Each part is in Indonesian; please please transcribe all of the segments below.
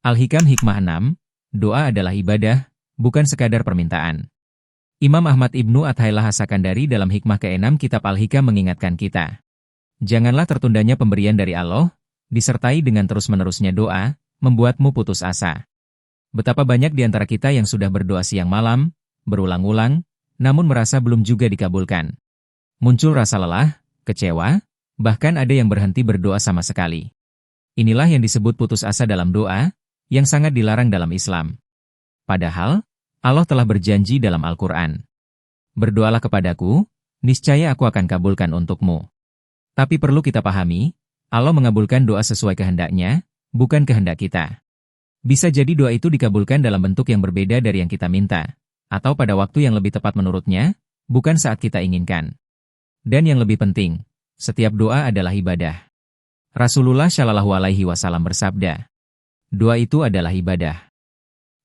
Al-Hikam Hikmah 6, doa adalah ibadah, bukan sekadar permintaan. Imam Ahmad Ibnu Athaillah As-Sakandari dalam hikmah ke-6 kitab Al-Hikam mengingatkan kita. Janganlah tertundanya pemberian dari Allah, disertai dengan terus-menerusnya doa, membuatmu putus asa. Betapa banyak di antara kita yang sudah berdoa siang malam, berulang-ulang, namun merasa belum juga dikabulkan. Muncul rasa lelah, kecewa, bahkan ada yang berhenti berdoa sama sekali. Inilah yang disebut putus asa dalam doa, yang sangat dilarang dalam Islam. Padahal, Allah telah berjanji dalam Al-Quran. Berdoalah kepadaku, niscaya aku akan kabulkan untukmu. Tapi perlu kita pahami, Allah mengabulkan doa sesuai kehendaknya, bukan kehendak kita. Bisa jadi doa itu dikabulkan dalam bentuk yang berbeda dari yang kita minta, atau pada waktu yang lebih tepat menurutnya, bukan saat kita inginkan. Dan yang lebih penting, setiap doa adalah ibadah. Rasulullah Shallallahu Alaihi Wasallam bersabda, doa itu adalah ibadah.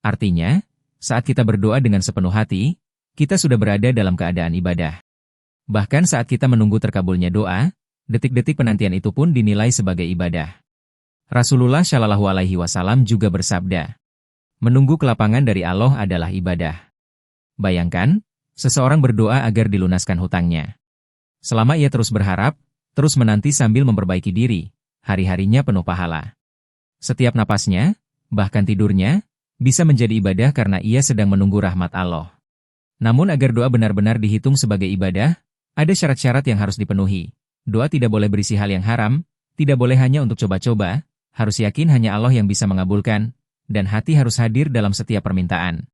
Artinya, saat kita berdoa dengan sepenuh hati, kita sudah berada dalam keadaan ibadah. Bahkan saat kita menunggu terkabulnya doa, detik-detik penantian itu pun dinilai sebagai ibadah. Rasulullah Shallallahu Alaihi Wasallam juga bersabda, menunggu kelapangan dari Allah adalah ibadah. Bayangkan, seseorang berdoa agar dilunaskan hutangnya. Selama ia terus berharap, terus menanti sambil memperbaiki diri, hari-harinya penuh pahala. Setiap napasnya, bahkan tidurnya, bisa menjadi ibadah karena ia sedang menunggu rahmat Allah. Namun agar doa benar-benar dihitung sebagai ibadah, ada syarat-syarat yang harus dipenuhi. Doa tidak boleh berisi hal yang haram, tidak boleh hanya untuk coba-coba, harus yakin hanya Allah yang bisa mengabulkan, dan hati harus hadir dalam setiap permintaan.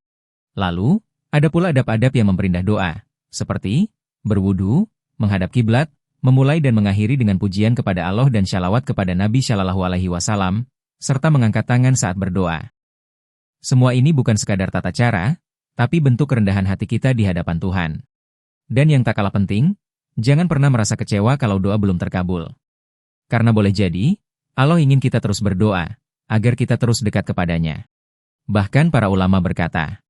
Lalu, ada pula adab-adab yang memperindah doa, seperti berwudu, menghadap kiblat, memulai dan mengakhiri dengan pujian kepada Allah dan shalawat kepada Nabi Shallallahu Alaihi Wasallam, serta mengangkat tangan saat berdoa. Semua ini bukan sekadar tata cara, tapi bentuk kerendahan hati kita di hadapan Tuhan. Dan yang tak kalah penting, jangan pernah merasa kecewa kalau doa belum terkabul. Karena boleh jadi, Allah ingin kita terus berdoa, agar kita terus dekat kepadanya. Bahkan para ulama berkata,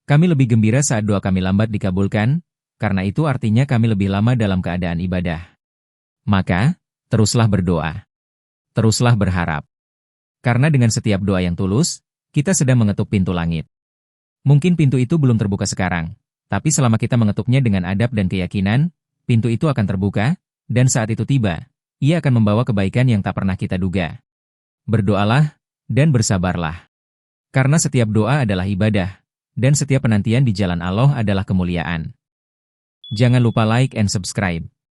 kami lebih gembira saat doa kami lambat dikabulkan, karena itu artinya kami lebih lama dalam keadaan ibadah. Maka, teruslah berdoa. Teruslah berharap. Karena dengan setiap doa yang tulus, kita sedang mengetuk pintu langit. Mungkin pintu itu belum terbuka sekarang, tapi selama kita mengetuknya dengan adab dan keyakinan, pintu itu akan terbuka, dan saat itu tiba, ia akan membawa kebaikan yang tak pernah kita duga. Berdoalah, dan bersabarlah. Karena setiap doa adalah ibadah, dan setiap penantian di jalan Allah adalah kemuliaan. Jangan lupa like and subscribe.